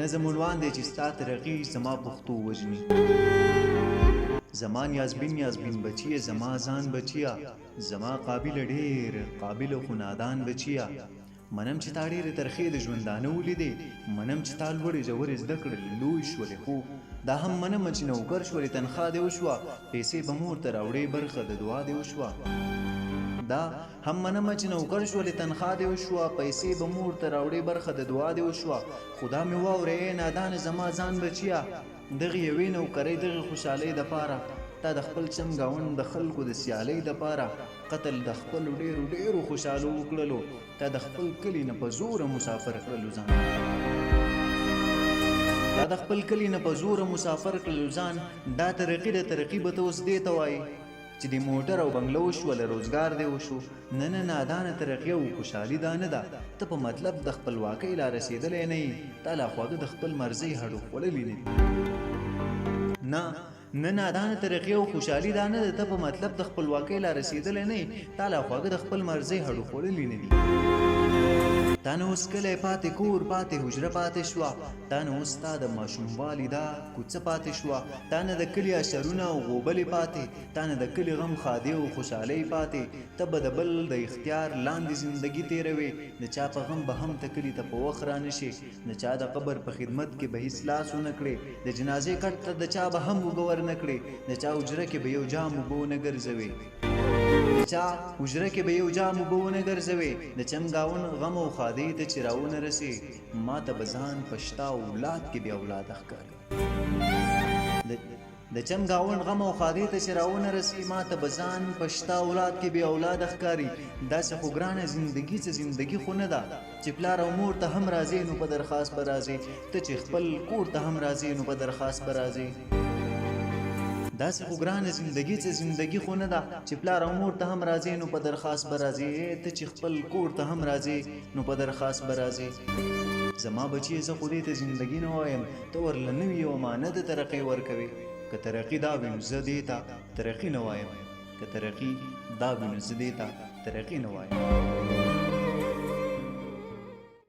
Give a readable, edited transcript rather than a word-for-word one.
نظم عنوان دی چې ستا ترقي زما پښتو وژني. زما نیازبین بچیه، زما ځان بچیه، زما قابل ډېر قابل خو نادان بچیه. منم چې تا ډېرې ترخې د ژوندانه ولیدې، منم چې تا لوړې ژورې زده کړې لوی شولې، خو دا هم منم چې نوکر شولې تنخوا دې وشوه، پیسې به مور ته راوړې برخه د دعا دې وشوه. دا هم منم چې نوکر شولې تنخوا دې وشوه، پیسې به مور ته راوړې برخه د دعا دې وشوه. خدا مې واورې نادان زما ځان بچیه، دغې یوې نوکرۍ دغې خوشحالۍ دپاره تا د خپل چم ګاونډ د خلکو د سیالۍ دپاره قتل د خپلو ډېرو خوشحالو وکړلو، تا د خپل کلي نه په زوره مسافر کړلو ځان، تا د خپل کلي نه په زوره مسافر کړلو ځان. دا ترقي د ترقي به ته اوس دې ته وایي چې د موټر او بنګله وشوله روزګار دې وشو. نه نادانه ترقي او خوشحالي دا نه ده، ته په مطلب د خپلواکۍ لا رسېدلی نه یې، تا لا خواږه د خپل مرضۍ هډو خوړلي نه دي. نه نادانه ترقي او خوشحالي دا نه ده، ته په مطلب د خپلواکۍ لا رسېدلی نه یې، تا لا خواږه د خپل مرضۍ هډو خوړلي نه دي. تا نه اوس کلی پاتې کور پاتې حجره پاتې شوه، تا نه اوس ستا د ماشوموالي دا کوڅه پاتې شوه، تا نه د کلي اشرونه او غوبلې پاتې، تا نه د کلي غم ښادۍ او خوشحالۍ پاتې. ته به د بل د اختیار لاندې زندګي تېروې، د چا په غم به هم ته کلي ته په وخت رانشې، د چا د قبر په خدمت کې به هېڅ لاس ونه کړې، د جنازې کټ ته د چا به هم اوږه ورنه کړې، د چا حجره کې به یو جام اوبه ونه ګرځوې، د چا حجره کې به یو جام اوبه ونه ګرځوې. د چم ګاونډ غم او ښادۍ ته چې راونه رسې، ما ته به ځان په شته اولاد کې بې اولاده ښکاري. د چم ګاونډ غم او ښادۍ ته چې راونه رسې، ما ته به ځان په شته اولاد کې بې اولاده ښکاري. داسې خو ګرانه زندګي څه زندګي خو نه ده چې پلار او مور ته هم راځې نو په درخواست به راځې، ته چې خپل کور ته هم راځې نو په درخواست به راځې. داسې خو ګرانه زندګي څه زندګي خو نه ده چې پلار او مور ته هم راځې نو په درخواست به راځې، ته چې خپل کور ته هم راځې نو په درخواست به راځې. زما بچیه زه خو دې ته زندګي نه وایم، ته ورله نوي یو امانت د ترقۍ ورکوې. که ترقي دا وي نو زه دې ته ترقي نه وایم، که ترقي دا وي نو زه دې ته ترقي نه وایم.